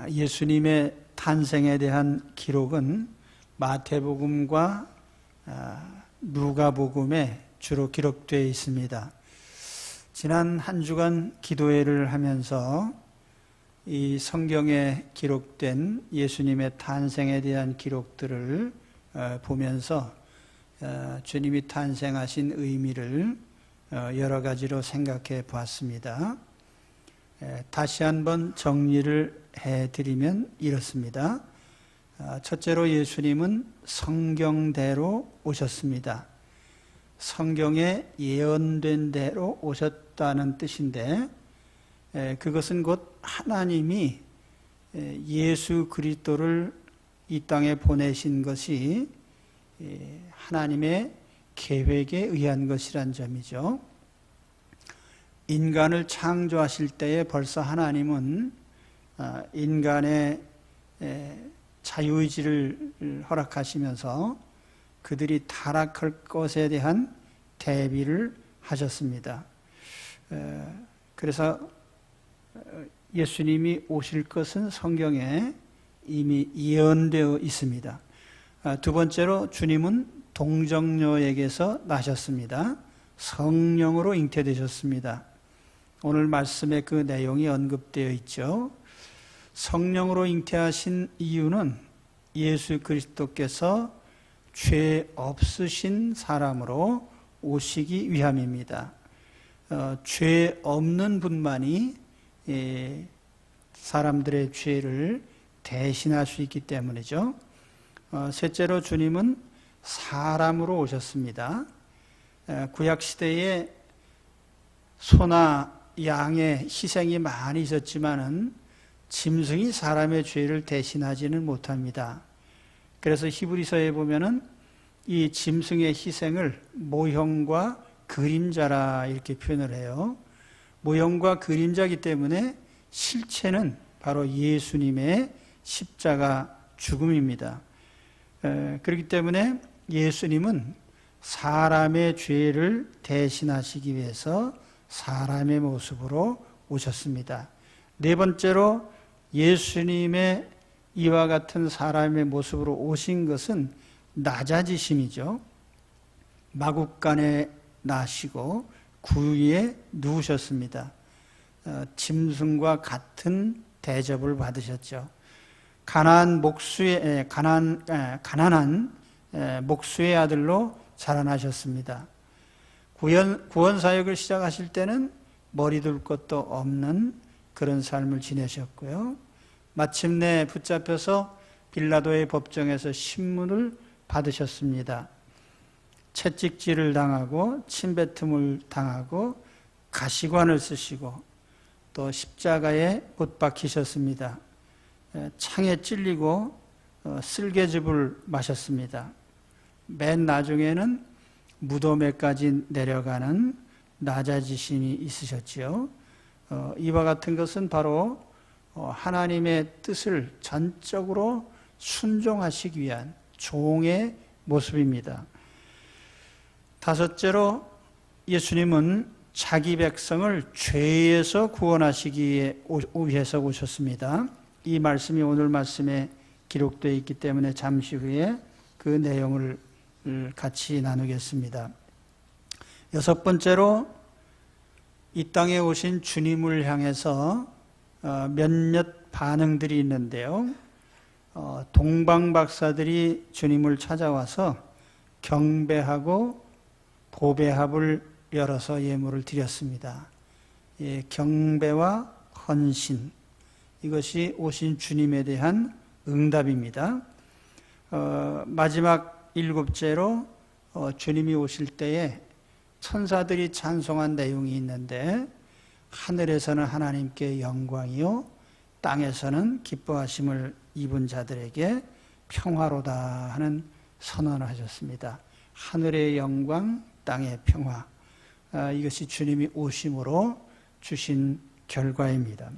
예수님의 탄생에 대한 기록은 마태복음과 누가복음에 주로 기록되어 있습니다. 지난 한 주간 기도회를 하면서 이 성경에 기록된 예수님의 탄생에 대한 기록들을 보면서 주님이 탄생하신 의미를 여러 가지로 생각해 보았습니다. 다시 한번 정리를 해드리면 이렇습니다. 첫째로 예수님은 성경대로 오셨습니다. 성경에 예언된 대로 오셨다는 뜻인데, 그것은 곧 하나님이 예수 그리스도를 이 땅에 보내신 것이 하나님의 계획에 의한 것이란 점이죠. 인간을 창조하실 때에 벌써 하나님은 인간의 자유의지를 허락하시면서 그들이 타락할 것에 대한 대비를 하셨습니다. 그래서 예수님이 오실 것은 성경에 이미 예언되어 있습니다. 두 번째로 주님은 동정녀에게서 나셨습니다. 성령으로 잉태되셨습니다. 오늘 말씀에 그 내용이 언급되어 있죠. 성령으로 잉태하신 이유는 예수 그리스도께서 죄 없으신 사람으로 오시기 위함입니다. 죄 없는 분만이 사람들의 죄를 대신할 수 있기 때문이죠. 셋째로 주님은 사람으로 오셨습니다. 구약시대에 소나 양의 희생이 많이 있었지만은 짐승이 사람의 죄를 대신하지는 못합니다. 그래서 히브리서에 보면은 이 짐승의 희생을 모형과 그림자라 이렇게 표현을 해요. 모형과 그림자이기 때문에 실체는 바로 예수님의 십자가 죽음입니다. 그렇기 때문에 예수님은 사람의 죄를 대신하시기 위해서 사람의 모습으로 오셨습니다. 네 번째로 예수님의 이와 같은 사람의 모습으로 오신 것은 낮아지심이죠. 마국간에 나시고 구유에 누우셨습니다. 짐승과 같은 대접을 받으셨죠. 가난한 목수의 아들로 자라나셨습니다. 구원 사역을 시작하실 때는 머리 둘 것도 없는 그런 삶을 지내셨고요. 마침내 붙잡혀서 빌라도의 법정에서 신문을 받으셨습니다. 채찍질을 당하고 침뱉음을 당하고 가시관을 쓰시고 또 십자가에 못 박히셨습니다. 창에 찔리고 쓸개즙을 마셨습니다. 맨 나중에는 무덤에까지 내려가는 낮아지심이 있으셨지요. 이와 같은 것은 바로 하나님의 뜻을 전적으로 순종하시기 위한 종의 모습입니다. 다섯째로 예수님은 자기 백성을 죄에서 구원하시기 위해서 오셨습니다. 이 말씀이 오늘 말씀에 기록되어 있기 때문에 잠시 후에 그 내용을 같이 나누겠습니다. 여섯 번째로 이 땅에 오신 주님을 향해서 몇몇 반응들이 있는데요. 동방박사들이 주님을 찾아와서 경배하고 보배합을 열어서 예물을 드렸습니다. 경배와 헌신, 이것이 오신 주님에 대한 응답입니다. 마지막 일곱째로 주님이 오실 때에 천사들이 찬송한 내용이 있는데, 하늘에서는 하나님께 영광이요 땅에서는 기뻐하심을 입은 자들에게 평화로다 하는 선언을 하셨습니다. 하늘의 영광, 땅의 평화, 이것이 주님이 오심으로 주신 결과입니다.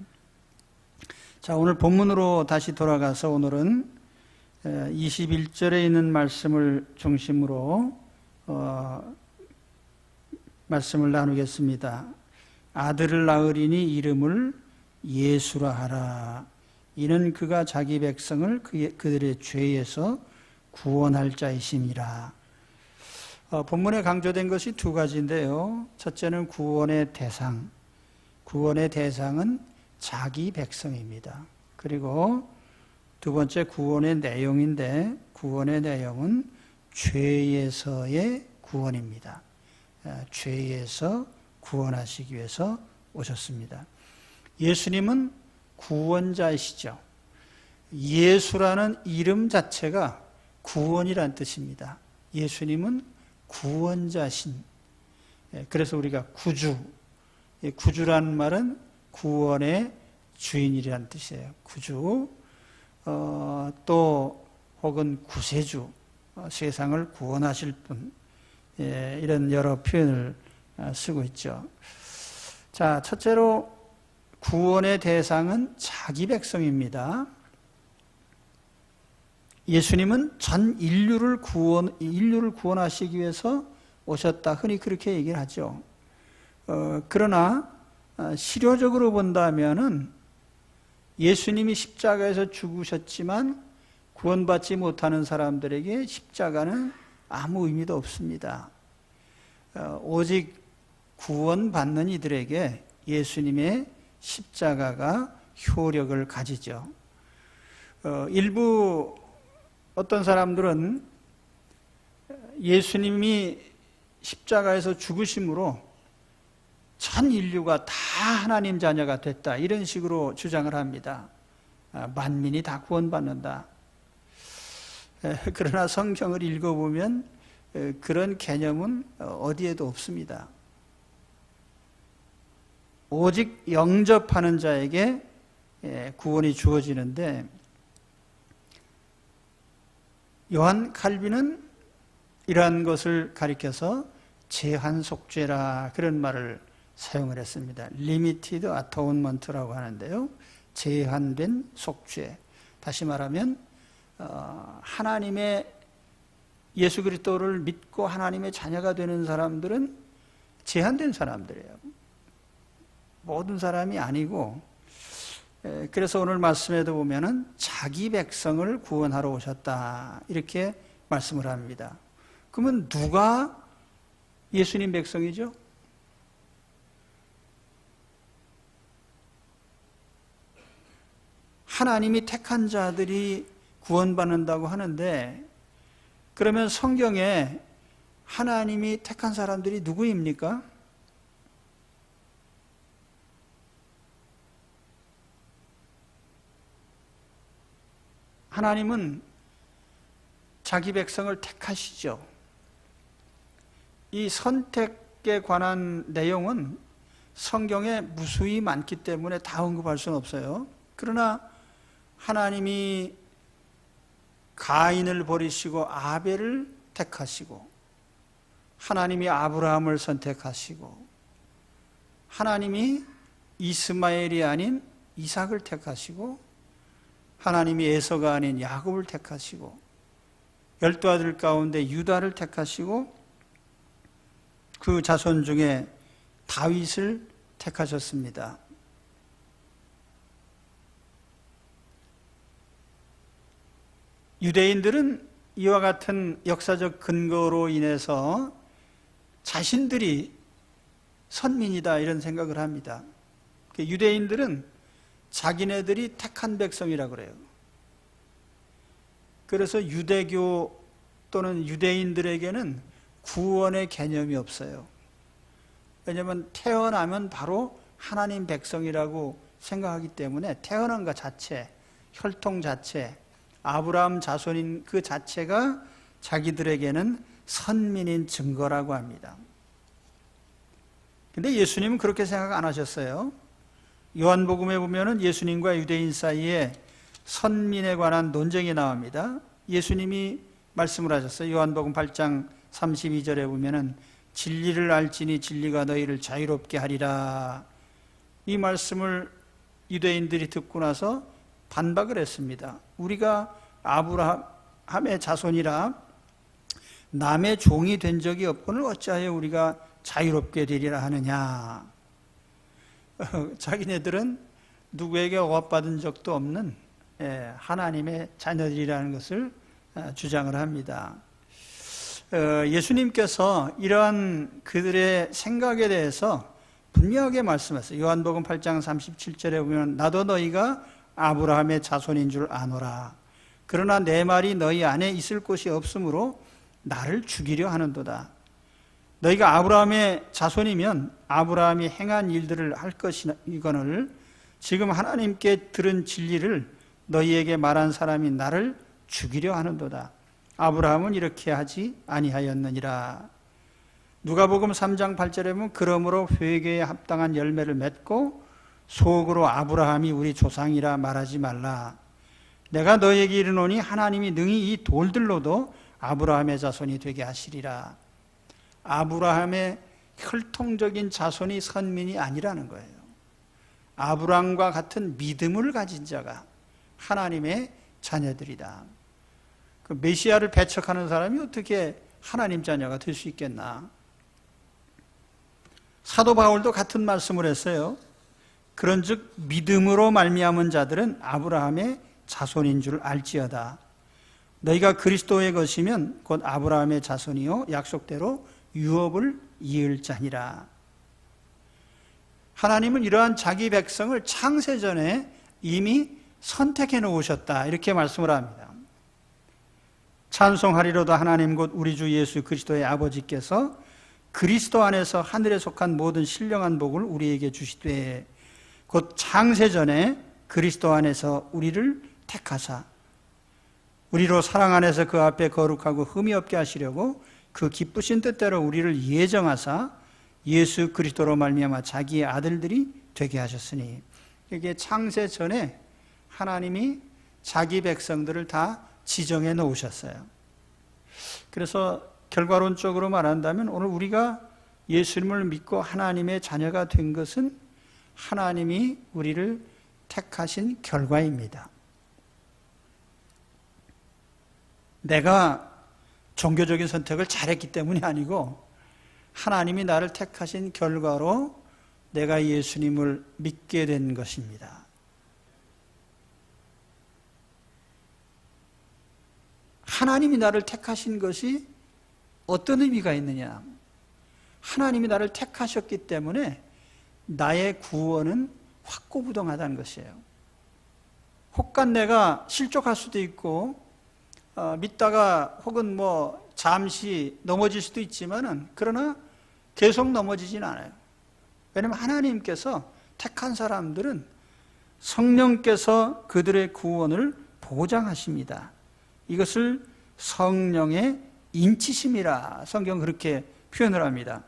자, 오늘 본문으로 다시 돌아가서 오늘은 21절에 있는 말씀을 중심으로 말씀을 나누겠습니다. 아들을 낳으리니 이름을 예수라 하라. 이는 그가 자기 백성을 그들의 죄에서 구원할 자이심이라. 본문에 강조된 것이 두 가지인데요. 첫째는 구원의 대상. 구원의 대상은 자기 백성입니다. 그리고 두 번째 구원의 내용인데, 구원의 내용은 죄에서의 구원입니다. 죄에서 구원하시기 위해서 오셨습니다. 예수님은 구원자이시죠. 예수라는 이름 자체가 구원이란 뜻입니다. 예수님은 구원자신. 그래서 우리가 구주. 구주라는 말은 구원의 주인이라는 뜻이에요. 구주. 또 혹은 구세주. 세상을 구원하실 분. 이런 여러 표현을 쓰고 있죠. 자, 첫째로 구원의 대상은 자기 백성입니다. 예수님은 전 인류를 구원하시기 위해서 오셨다. 흔히 그렇게 얘기를 하죠. 그러나 실효적으로 본다면은 예수님이 십자가에서 죽으셨지만 구원받지 못하는 사람들에게 십자가는 아무 의미도 없습니다. 오직 구원받는 이들에게 예수님의 십자가가 효력을 가지죠. 일부 어떤 사람들은 예수님이 십자가에서 죽으심으로 전 인류가 다 하나님 자녀가 됐다, 이런 식으로 주장을 합니다. 만민이 다 구원받는다. 그러나 성경을 읽어보면 그런 개념은 어디에도 없습니다. 오직 영접하는 자에게 구원이 주어지는데, 요한 칼빈은 이러한 것을 가리켜서 제한속죄라, 그런 말을 사용을 했습니다. Limited Atonement라고 하는데요. 제한된 속죄. 다시 말하면 하나님의 예수 그리스도를 믿고 하나님의 자녀가 되는 사람들은 제한된 사람들이에요. 모든 사람이 아니고, 그래서 오늘 말씀에도 보면은 자기 백성을 구원하러 오셨다, 이렇게 말씀을 합니다. 그러면 누가 예수님 백성이죠? 하나님이 택한 자들이 구원받는다고 하는데, 그러면 성경에 하나님이 택한 사람들이 누구입니까? 하나님은 자기 백성을 택하시죠. 이 선택에 관한 내용은 성경에 무수히 많기 때문에 다 언급할 수는 없어요. 그러나 하나님이 가인을 버리시고 아벨을 택하시고, 하나님이 아브라함을 선택하시고, 하나님이 이스마엘이 아닌 이삭을 택하시고, 하나님이 에서가 아닌 야곱을 택하시고, 12아들 가운데 유다를 택하시고, 그 자손 중에 다윗을 택하셨습니다. 유대인들은 이와 같은 역사적 근거로 인해서 자신들이 선민이다, 이런 생각을 합니다. 유대인들은 자기네들이 택한 백성이라고 그래요. 그래서 유대교 또는 유대인들에게는 구원의 개념이 없어요. 왜냐하면 태어나면 바로 하나님 백성이라고 생각하기 때문에 태어난 것 자체, 혈통 자체, 아브라함 자손인 그 자체가 자기들에게는 선민인 증거라고 합니다. 근데 예수님은 그렇게 생각 안 하셨어요. 요한복음에 보면은 예수님과 유대인 사이에 선민에 관한 논쟁이 나옵니다. 예수님이 말씀을 하셨어요. 요한복음 8장 32절에 보면은 진리를 알지니 진리가 너희를 자유롭게 하리라. 이 말씀을 유대인들이 듣고 나서 반박을 했습니다. 우리가 아브라함의 자손이라 남의 종이 된 적이 없고는 어찌하여 우리가 자유롭게 되리라 하느냐. 자기네들은 누구에게 억압받은 적도 없는 하나님의 자녀들이라는 것을 주장을 합니다. 예수님께서 이러한 그들의 생각에 대해서 분명하게 말씀하셨어요. 요한복음 8장 37절에 보면 나도 너희가 아브라함의 자손인 줄 아노라. 그러나 내 말이 너희 안에 있을 곳이 없으므로 나를 죽이려 하는도다. 너희가 아브라함의 자손이면 아브라함이 행한 일들을 할 것이거늘 지금 하나님께 들은 진리를 너희에게 말한 사람이 나를 죽이려 하는도다. 아브라함은 이렇게 하지 아니하였느니라. 누가복음 3장 8절에 보면 그러므로 회개에 합당한 열매를 맺고 속으로 아브라함이 우리 조상이라 말하지 말라. 내가 너희에게 이르노니 하나님이 능히 이 돌들로도 아브라함의 자손이 되게 하시리라. 아브라함의 혈통적인 자손이 선민이 아니라는 거예요. 아브라함과 같은 믿음을 가진 자가 하나님의 자녀들이다. 그 메시아를 배척하는 사람이 어떻게 하나님 자녀가 될 수 있겠나? 사도 바울도 같은 말씀을 했어요. 그런즉 믿음으로 말미암은 자들은 아브라함의 자손인 줄 알지어다. 너희가 그리스도의 것이면 곧 아브라함의 자손이요 약속대로 유업을 이을 자니라. 하나님은 이러한 자기 백성을 창세전에 이미 선택해 놓으셨다 이렇게 말씀을 합니다. 찬송하리로다 하나님 곧 우리 주 예수 그리스도의 아버지께서 그리스도 안에서 하늘에 속한 모든 신령한 복을 우리에게 주시되 곧 창세전에 그리스도 안에서 우리를 택하사 우리로 사랑 안에서 그 앞에 거룩하고 흠이 없게 하시려고 그 기쁘신 뜻대로 우리를 예정하사 예수 그리스도로 말미암아 자기의 아들들이 되게 하셨으니 이게 창세전에 하나님이 자기 백성들을 다 지정해 놓으셨어요. 그래서 결과론적으로 말한다면 오늘 우리가 예수님을 믿고 하나님의 자녀가 된 것은 하나님이 우리를 택하신 결과입니다. 내가 종교적인 선택을 잘했기 때문이 아니고 하나님이 나를 택하신 결과로 내가 예수님을 믿게 된 것입니다. 하나님이 나를 택하신 것이 어떤 의미가 있느냐? 하나님이 나를 택하셨기 때문에 나의 구원은 확고부동하다는 것이에요. 혹간 내가 실족할 수도 있고 믿다가 혹은 잠시 넘어질 수도 있지만은 그러나 계속 넘어지진 않아요. 왜냐하면 하나님께서 택한 사람들은 성령께서 그들의 구원을 보장하십니다. 이것을 성령의 인치심이라 성경 그렇게 표현을 합니다.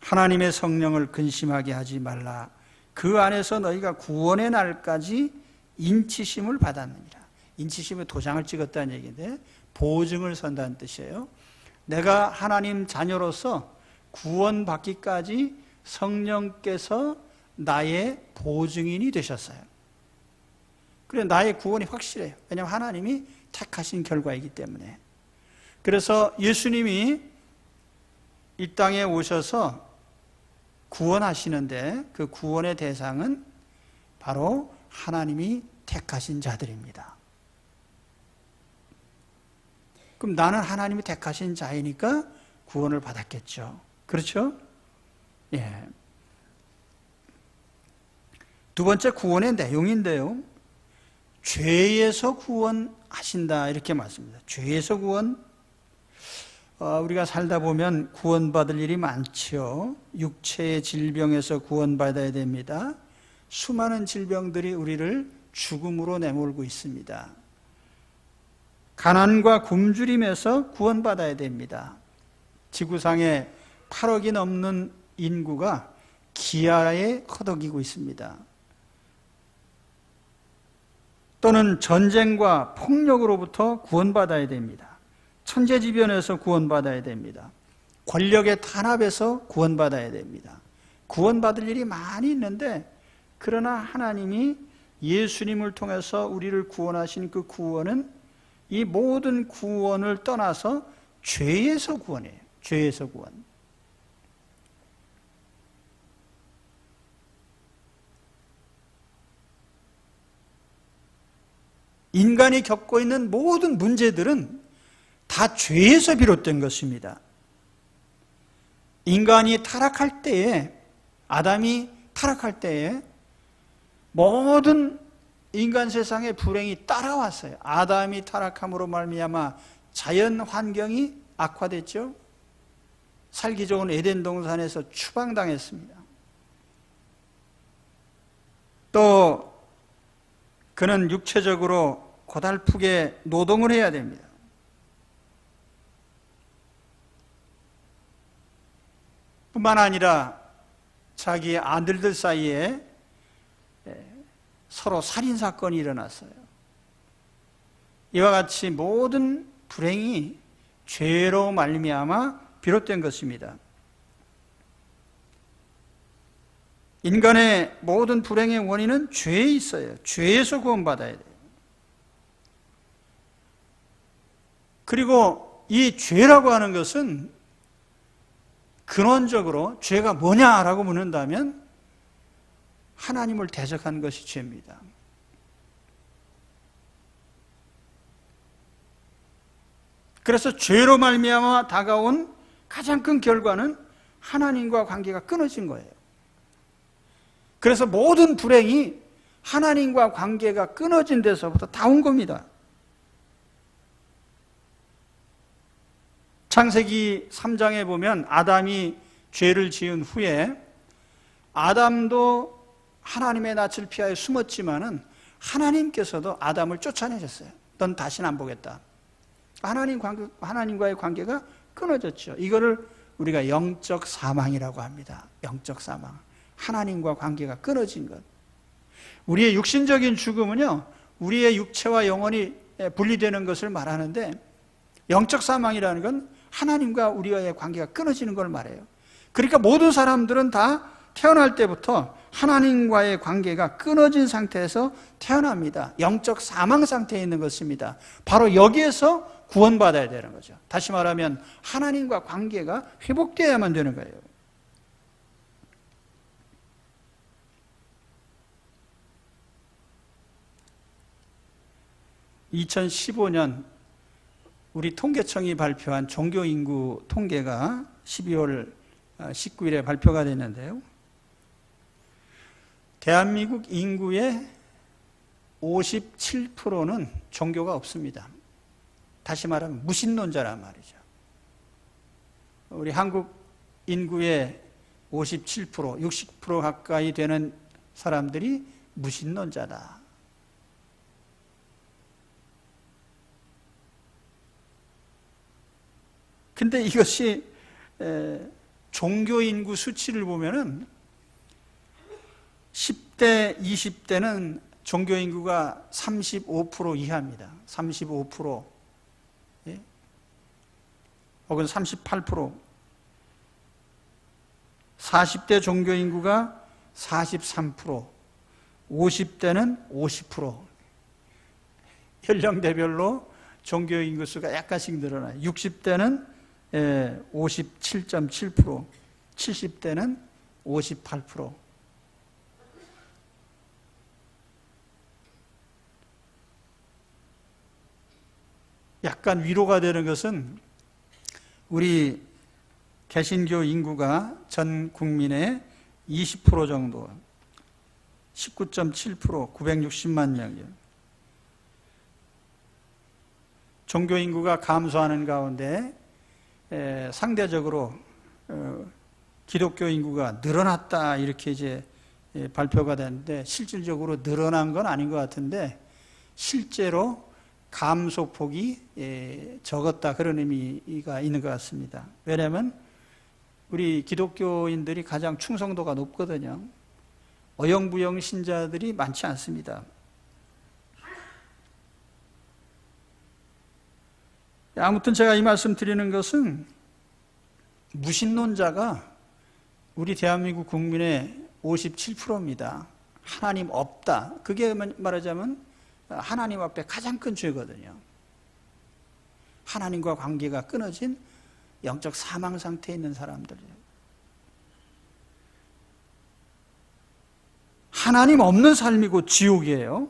하나님의 성령을 근심하게 하지 말라. 그 안에서 너희가 구원의 날까지 인치심을 받았느니라. 인치심에 도장을 찍었다는 얘기인데 보증을 선다는 뜻이에요. 내가 하나님 자녀로서 구원받기까지 성령께서 나의 보증인이 되셨어요. 그래서 나의 구원이 확실해요. 왜냐하면 하나님이 택하신 결과이기 때문에. 그래서 예수님이 이 땅에 오셔서 구원하시는데 그 구원의 대상은 바로 하나님이 택하신 자들입니다. 그럼 나는 하나님이 택하신 자이니까 구원을 받았겠죠. 그렇죠? 예. 두 번째 구원의 내용인데요. 죄에서 구원하신다 이렇게 말씀합니다. 죄에서 구원. 우리가 살다 보면 구원받을 일이 많죠. 육체의 질병에서 구원받아야 됩니다. 수많은 질병들이 우리를 죽음으로 내몰고 있습니다. 가난과 굶주림에서 구원받아야 됩니다. 지구상에 8억이 넘는 인구가 기아에 허덕이고 있습니다. 또는 전쟁과 폭력으로부터 구원받아야 됩니다. 천재지변에서 구원받아야 됩니다. 권력의 탄압에서 구원받아야 됩니다. 구원받을 일이 많이 있는데 그러나 하나님이 예수님을 통해서 우리를 구원하신 그 구원은 이 모든 구원을 떠나서 죄에서 구원이에요. 죄에서 구원. 인간이 겪고 있는 모든 문제들은 다 죄에서 비롯된 것입니다. 인간이 타락할 때에, 아담이 타락할 때에 모든 인간 세상의 불행이 따라왔어요. 아담이 타락함으로 말미암아 자연 환경이 악화됐죠. 살기 좋은 에덴 동산에서 추방당했습니다. 또 그는 육체적으로 고달프게 노동을 해야 됩니다. 뿐만 아니라 자기의 아들들 사이에 서로 살인사건이 일어났어요. 이와 같이 모든 불행이 죄로 말미암아 비롯된 것입니다. 인간의 모든 불행의 원인은 죄에 있어요. 죄에서 구원받아야 돼요. 그리고 이 죄라고 하는 것은 근원적으로 죄가 뭐냐라고 묻는다면 하나님을 대적한 것이 죄입니다. 그래서 죄로 말미암아 다가온 가장 큰 결과는 하나님과 관계가 끊어진 거예요. 그래서 모든 불행이 하나님과 관계가 끊어진 데서부터 다 온 겁니다. 창세기 3장에 보면 아담이 죄를 지은 후에 아담도 하나님의 낯을 피하여 숨었지만은 하나님께서도 아담을 쫓아내셨어요. 넌 다시는 안 보겠다. 하나님과의 관계가 끊어졌죠. 이거를 우리가 영적 사망이라고 합니다. 영적 사망. 하나님과 관계가 끊어진 것. 우리의 육신적인 죽음은요, 우리의 육체와 영혼이 분리되는 것을 말하는데, 영적 사망이라는 건 하나님과 우리와의 관계가 끊어지는 걸 말해요. 그러니까 모든 사람들은 다 태어날 때부터 하나님과의 관계가 끊어진 상태에서 태어납니다. 영적 사망 상태에 있는 것입니다. 바로 여기에서 구원받아야 되는 거죠. 다시 말하면 하나님과 관계가 회복되어야만 되는 거예요. (2015년) 우리 통계청이 발표한 종교인구 통계가 12월 19일에 발표가 됐는데요. 대한민국 인구의 57%는 종교가 없습니다. 다시 말하면 무신론자란 말이죠. 우리 한국 인구의 57%, 60% 가까이 되는 사람들이 무신론자다. 근데 이것이 종교 인구 수치를 보면은 10대, 20대는 종교 인구가 35% 이하입니다. 35%, 예? 혹은 38%. 40대 종교 인구가 43%, 50대는 50%. 연령대별로 종교 인구 수가 약간씩 늘어나요. 60대는 57.7%, 70대는 58%. 약간 위로가 되는 것은 우리 개신교 인구가 전 국민의 20% 정도, 19.7%, 960만 명이요. 종교 인구가 감소하는 가운데 상대적으로 기독교 인구가 늘어났다 이렇게 이제 발표가 됐는데, 실질적으로 늘어난 건 아닌 것 같은데 실제로 감소폭이 적었다, 그런 의미가 있는 것 같습니다. 왜냐하면 우리 기독교인들이 가장 충성도가 높거든요. 어영부영 신자들이 많지 않습니다. 아무튼 제가 이 말씀 드리는 것은 무신론자가 우리 대한민국 국민의 57%입니다. 하나님 없다. 그게 말하자면 하나님 앞에 가장 큰 죄거든요. 하나님과 관계가 끊어진 영적 사망 상태에 있는 사람들이에요. 하나님 없는 삶이고 지옥이에요.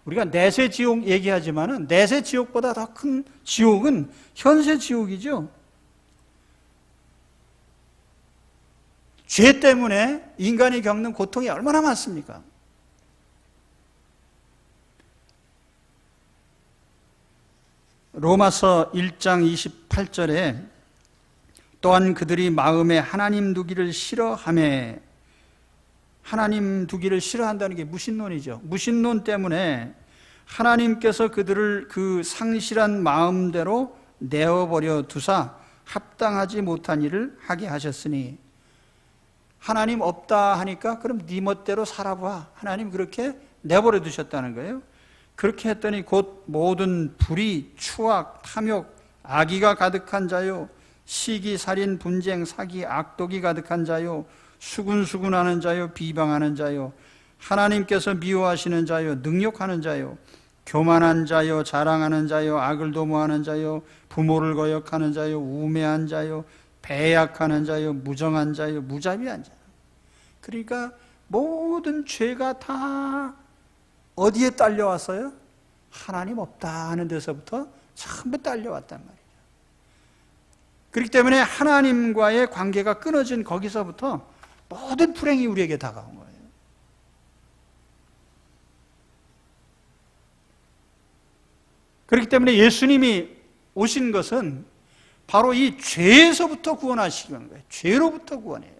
우리가 내세 지옥 얘기하지만은 내세 지옥보다 더 큰 지옥은 현세 지옥이죠. 죄 때문에 인간이 겪는 고통이 얼마나 많습니까? 로마서 1장 28절에 또한 그들이 마음에 하나님 두기를 싫어하며, 하나님 두기를 싫어한다는 게 무신론이죠. 무신론 때문에 하나님께서 그들을 그 상실한 마음대로 내어버려 두사 합당하지 못한 일을 하게 하셨으니, 하나님 없다 하니까 그럼 네 멋대로 살아봐, 하나님 그렇게 내버려 두셨다는 거예요. 그렇게 했더니 곧 모든 불의, 추악, 탐욕, 악의가 가득한 자요, 시기, 살인, 분쟁, 사기, 악독이 가득한 자요, 수군수군하는 자요, 비방하는 자요, 하나님께서 미워하시는 자요, 능욕하는 자요, 교만한 자요, 자랑하는 자요, 악을 도모하는 자요, 부모를 거역하는 자요, 우매한 자요, 배약하는 자요, 무정한 자요, 무자비한 자. 그러니까 모든 죄가 다 어디에 딸려왔어요? 하나님 없다 하는 데서부터 전부 딸려왔단 말이에요. 그렇기 때문에 하나님과의 관계가 끊어진 거기서부터 모든 불행이 우리에게 다가온 거예요. 그렇기 때문에 예수님이 오신 것은 바로 이 죄에서부터 구원하시기 위한 거예요. 죄로부터 구원해요.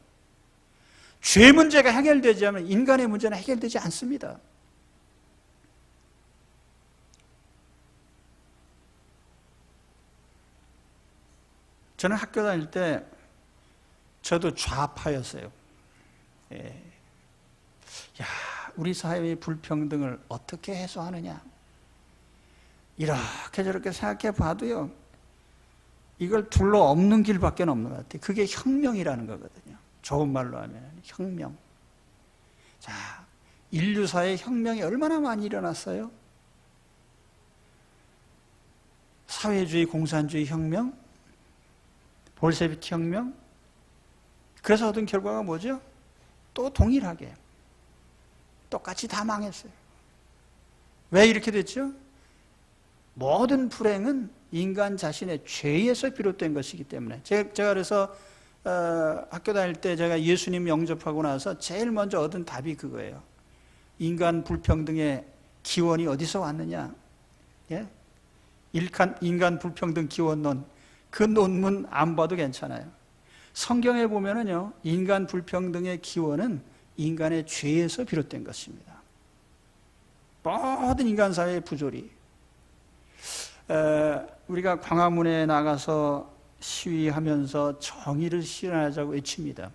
죄 문제가 해결되지 않으면 인간의 문제는 해결되지 않습니다. 저는 학교 다닐 때 저도 좌파였어요. 예. 야, 우리 사회의 불평등을 어떻게 해소하느냐, 이렇게 저렇게 생각해 봐도요, 이걸 둘러 없는 길밖에 없는 것 같아요. 그게 혁명이라는 거거든요. 좋은 말로 하면 혁명. 자, 인류사의 혁명이 얼마나 많이 일어났어요? 사회주의, 공산주의 혁명, 볼셰비키 혁명. 그래서 얻은 결과가 뭐죠? 또 동일하게 똑같이 다 망했어요. 왜 이렇게 됐죠? 모든 불행은 인간 자신의 죄에서 비롯된 것이기 때문에. 제가 그래서 학교 다닐 때 제가 예수님 영접하고 나서 제일 먼저 얻은 답이 그거예요. 인간 불평등의 기원이 어디서 왔느냐? 예? 인간 불평등 기원론, 그 논문 안 봐도 괜찮아요. 성경에 보면은요, 인간 불평등의 기원은 인간의 죄에서 비롯된 것입니다. 모든 인간 사회의 부조리. 우리가 광화문에 나가서 시위하면서 정의를 실현하자고 외칩니다.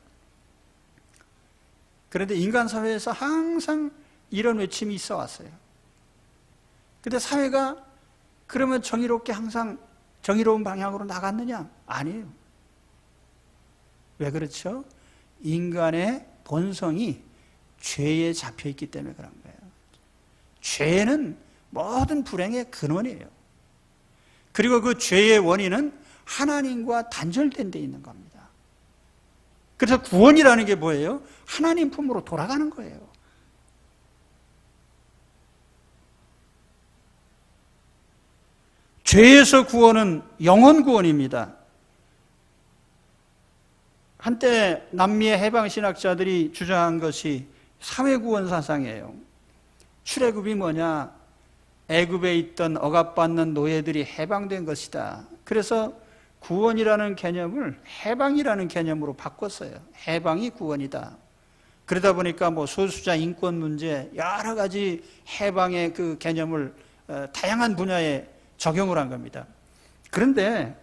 그런데 인간 사회에서 항상 이런 외침이 있어 왔어요. 근데 사회가 그러면 정의롭게 항상 정의로운 방향으로 나갔느냐? 아니에요. 왜 그렇죠? 인간의 본성이 죄에 잡혀있기 때문에 그런 거예요. 죄는 모든 불행의 근원이에요. 그리고 그 죄의 원인은 하나님과 단절된 데 있는 겁니다. 그래서 구원이라는 게 뭐예요? 하나님 품으로 돌아가는 거예요. 죄에서 구원은 영원 구원입니다. 한때 남미의 해방신학자들이 주장한 것이 사회구원 사상이에요. 출애굽이 뭐냐? 애굽에 있던 억압받는 노예들이 해방된 것이다. 그래서 구원이라는 개념을 해방이라는 개념으로 바꿨어요. 해방이 구원이다. 그러다 보니까 뭐 소수자 인권 문제, 여러 가지 해방의 그 개념을 다양한 분야에 적용을 한 겁니다. 그런데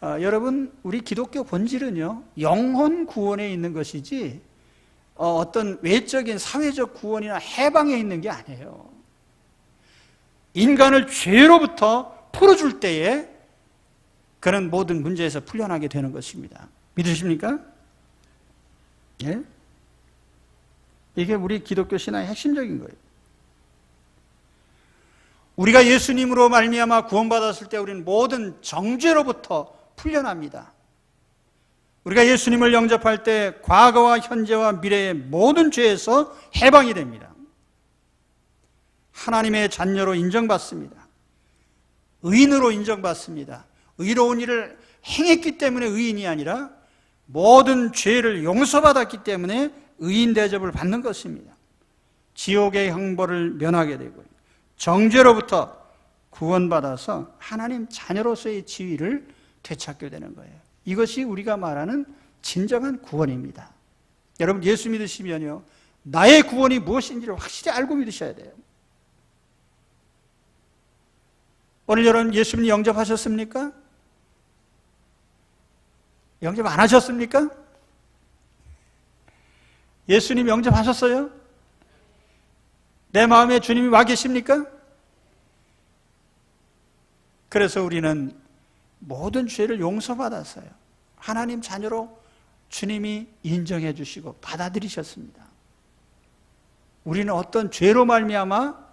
여러분, 우리 기독교 본질은요, 영혼 구원에 있는 것이지 어떤 외적인 사회적 구원이나 해방에 있는 게 아니에요. 인간을 죄로부터 풀어줄 때에 그런 모든 문제에서 풀려나게 되는 것입니다. 믿으십니까? 예? 이게 우리 기독교 신앙의 핵심적인 거예요. 우리가 예수님으로 말미암아 구원받았을 때 우리는 모든 정죄로부터 풀려납니다. 우리가 예수님을 영접할 때 과거와 현재와 미래의 모든 죄에서 해방이 됩니다. 하나님의 자녀로 인정받습니다. 의인으로 인정받습니다. 의로운 일을 행했기 때문에 의인이 아니라 모든 죄를 용서받았기 때문에 의인 대접을 받는 것입니다. 지옥의 형벌을 면하게 되고 정죄로부터 구원받아서 하나님 자녀로서의 지위를 되찾게 되는 거예요. 이것이 우리가 말하는 진정한 구원입니다. 여러분, 예수 믿으시면요, 나의 구원이 무엇인지를 확실히 알고 믿으셔야 돼요. 오늘 여러분 예수님 영접하셨습니까? 영접 안 하셨습니까? 예수님 영접하셨어요? 내 마음에 주님이 와 계십니까? 그래서 우리는 모든 죄를 용서받았어요. 하나님 자녀로 주님이 인정해 주시고 받아들이셨습니다. 우리는 어떤 죄로 말미암아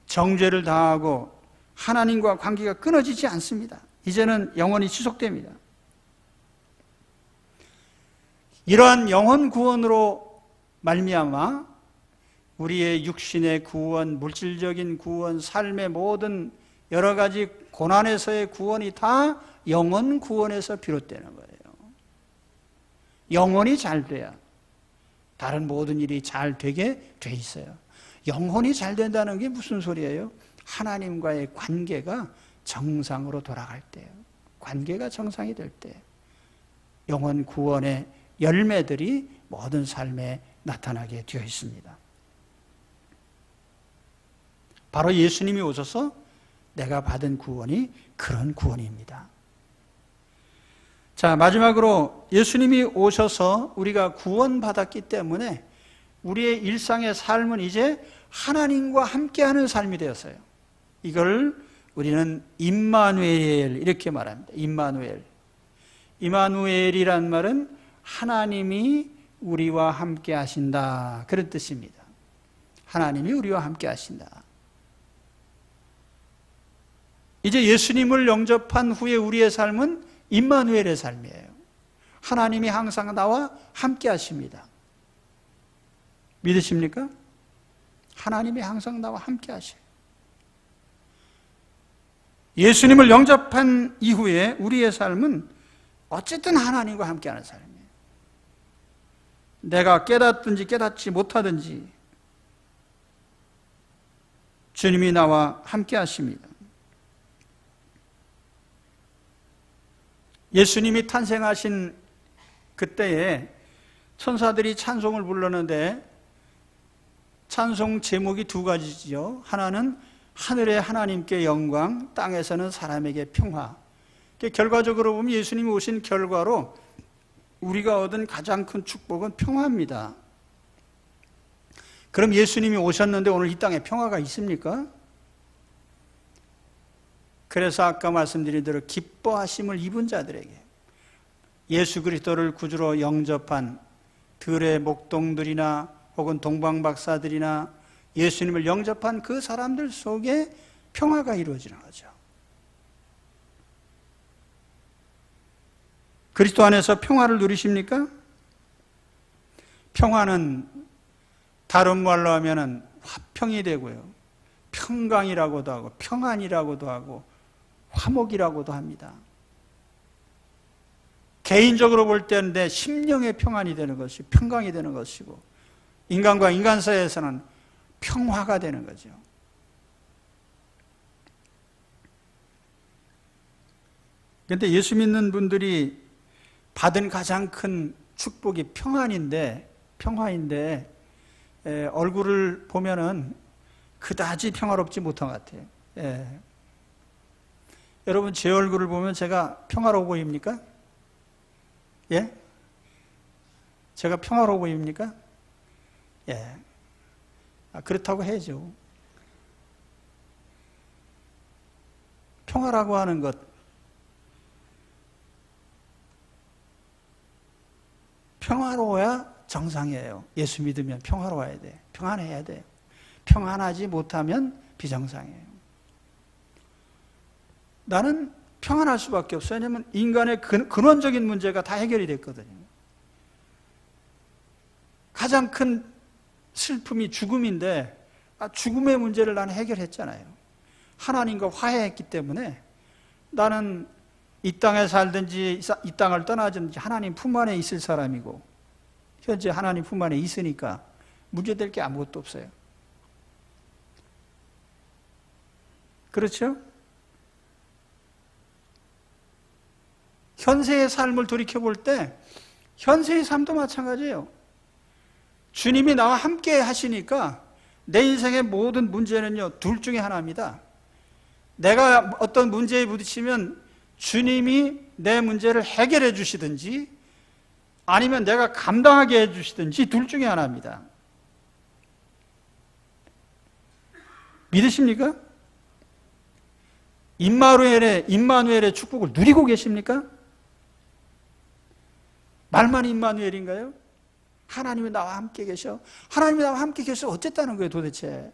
정죄를 당하고 하나님과 관계가 끊어지지 않습니다. 이제는 영원히 지속됩니다. 이러한 영혼 구원으로 말미암아 우리의 육신의 구원, 물질적인 구원, 삶의 모든 여러 가지 고난에서의 구원이 다 영혼 구원에서 비롯되는 거예요. 영혼이 잘 돼야 다른 모든 일이 잘 되게 돼 있어요. 영혼이 잘 된다는 게 무슨 소리예요? 하나님과의 관계가 정상으로 돌아갈 때요. 관계가 정상이 될 때 영혼 구원의 열매들이 모든 삶에 나타나게 되어 있습니다. 바로 예수님이 오셔서 내가 받은 구원이 그런 구원입니다. 자, 마지막으로 예수님이 오셔서 우리가 구원받았기 때문에 우리의 일상의 삶은 이제 하나님과 함께하는 삶이 되었어요. 이걸 우리는 임마누엘 이렇게 말합니다. 임마누엘. 임마누엘이란 말은 하나님이 우리와 함께 하신다, 그런 뜻입니다. 하나님이 우리와 함께 하신다. 이제 예수님을 영접한 후에 우리의 삶은 임마누엘의 삶이에요. 하나님이 항상 나와 함께 하십니다. 믿으십니까? 하나님이 항상 나와 함께 하셔요. 예수님을 영접한 이후에 우리의 삶은 어쨌든 하나님과 함께하는 삶이에요. 내가 깨닫든지 깨닫지 못하든지 주님이 나와 함께 하십니다. 예수님이 탄생하신 그때에 천사들이 찬송을 부르는데 찬송 제목이 두 가지죠. 하나는 하늘의 하나님께 영광, 땅에서는 사람에게 평화. 결과적으로 보면 예수님이 오신 결과로 우리가 얻은 가장 큰 축복은 평화입니다. 그럼 예수님이 오셨는데 오늘 이 땅에 평화가 있습니까? 그래서 아까 말씀드린 대로 기뻐하심을 입은 자들에게 예수 그리스도를 구주로 영접한 들의 목동들이나 혹은 동방박사들이나 예수님을 영접한 그 사람들 속에 평화가 이루어지는 거죠. 그리스도 안에서 평화를 누리십니까? 평화는 다른 말로 하면 화평이 되고요, 평강이라고도 하고 평안이라고도 하고 화목이라고도 합니다. 개인적으로 볼 때는 내 심령의 평안이 되는 것이고 평강이 되는 것이고, 인간과 인간 사이에서는 평화가 되는 거죠. 그런데 예수 믿는 분들이 받은 가장 큰 축복이 평화인데 얼굴을 보면은 그다지 평화롭지 못한 것 같아요. 여러분, 제 얼굴을 보면 제가 평화로워 보입니까? 예? 제가 평화로워 보입니까? 예. 그렇다고 해야죠. 평화라고 하는 것, 평화로워야 정상이에요. 예수 믿으면 평화로워야 돼. 평안해야 돼. 평안하지 못하면 비정상이에요. 나는 평안할 수밖에 없어요. 왜냐하면 인간의 근원적인 문제가 다 해결이 됐거든요. 가장 큰 슬픔이 죽음인데 죽음의 문제를 나는 해결했잖아요. 하나님과 화해했기 때문에 나는 이 땅에 살든지 이 땅을 떠나든지 하나님 품 안에 있을 사람이고, 현재 하나님 품 안에 있으니까 문제될 게 아무것도 없어요. 그렇죠? 현세의 삶을 돌이켜볼 때 현세의 삶도 마찬가지예요. 주님이 나와 함께 하시니까 내 인생의 모든 문제는요, 둘 중에 하나입니다. 내가 어떤 문제에 부딪히면 주님이 내 문제를 해결해 주시든지 아니면 내가 감당하게 해 주시든지 둘 중에 하나입니다. 믿으십니까? 임마누엘의 축복을 누리고 계십니까? 말만 임마누엘인가요? 하나님이 나와 함께 계셔. 하나님이 나와 함께 계셔 어쨌다는 거예요 도대체?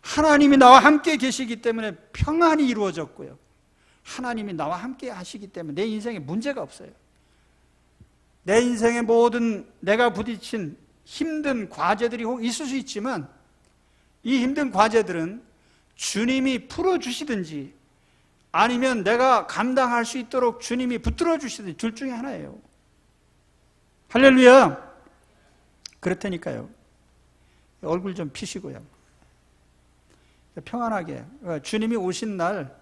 하나님이 나와 함께 계시기 때문에 평안이 이루어졌고요, 하나님이 나와 함께 하시기 때문에 내 인생에 문제가 없어요. 내 인생의 모든 내가 부딪힌 힘든 과제들이 혹 있을 수 있지만 이 힘든 과제들은 주님이 풀어주시든지 아니면 내가 감당할 수 있도록 주님이 붙들어 주시든지 둘 중에 하나예요. 할렐루야. 그렇다니까요. 얼굴 좀 피시고요, 평안하게. 주님이 오신 날,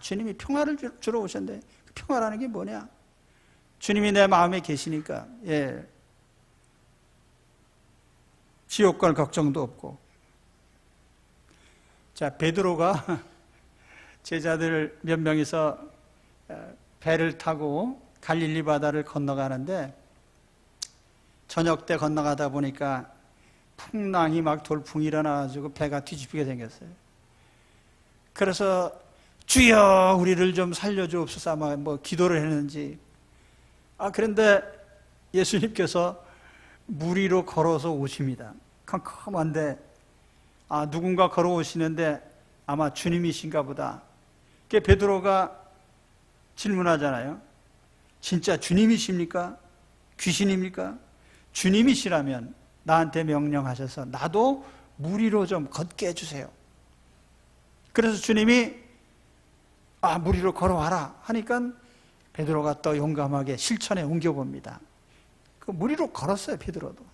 주님이 평화를 주러 오셨는데 그 평화라는 게 뭐냐? 주님이 내 마음에 계시니까 지옥 갈 걱정도 없고. 자, 베드로가 제자들 몇 명이서 배를 타고 갈릴리 바다를 건너가는데 저녁 때 건너가다 보니까 풍랑이 막 돌풍이 일어나가지고 배가 뒤집히게 생겼어요. 그래서 주여 우리를 좀 살려주옵소서 아마 기도를 했는지, 그런데 예수님께서 물 위로 걸어서 오십니다. 컴컴한데 누군가 걸어오시는데 아마 주님이신가 보다. 그게 베드로가 질문하잖아요. 진짜 주님이십니까? 귀신입니까? 주님이시라면 나한테 명령하셔서 나도 물 위로 좀 걷게 해주세요. 그래서 주님이 물 위로 걸어와라 하니까 베드로가 또 용감하게 실천에 옮겨봅니다. 그 물 위로 걸었어요, 베드로도.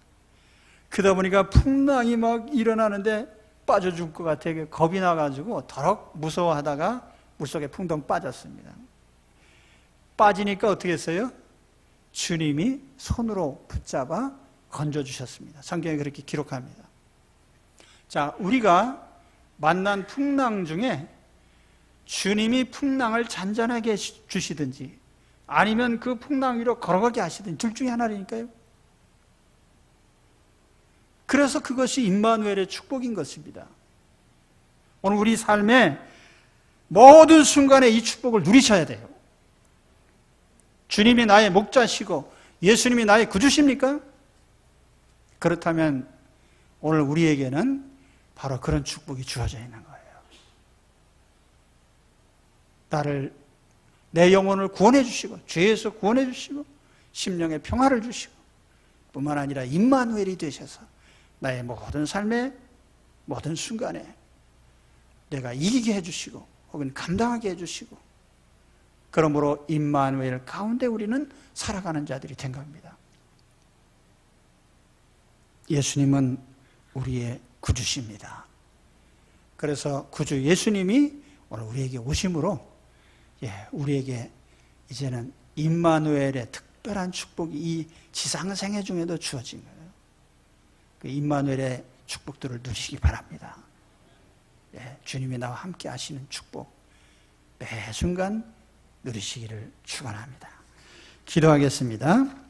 그러다 보니까 풍랑이 막 일어나는데 빠져 죽을 것 같아 겁이 나가지고 더럭 무서워하다가 물속에 풍덩 빠졌습니다. 빠지니까 어떻게 했어요? 주님이 손으로 붙잡아 건져주셨습니다. 성경에 그렇게 기록합니다. 자, 우리가 만난 풍랑 중에 주님이 풍랑을 잔잔하게 주시든지 아니면 그 풍랑 위로 걸어가게 하시든지 둘 중에 하나니까요. 그래서 그것이 임마누엘의 축복인 것입니다. 오늘 우리 삶의 모든 순간에 이 축복을 누리셔야 돼요. 주님이 나의 목자시고 예수님이 나의 구주십니까? 그렇다면 오늘 우리에게는 바로 그런 축복이 주어져 있는 거예요. 내 영혼을 구원해 주시고 죄에서 구원해 주시고 심령의 평화를 주시고 뿐만 아니라 임마누엘이 되셔서 나의 모든 삶의 모든 순간에 내가 이기게 해주시고 혹은 감당하게 해주시고, 그러므로 임마누엘 가운데 우리는 살아가는 자들이 된 겁니다. 예수님은 우리의 구주십니다. 그래서 구주 예수님이 오늘 우리에게 오심으로 우리에게 이제는 임마누엘의 특별한 축복이 이 지상생애 중에도 주어진 거예요. 그 임마누엘의 축복들을 누리시기 바랍니다. 주님이 나와 함께 하시는 축복 매 순간 누리시기를 축원합니다. 기도하겠습니다.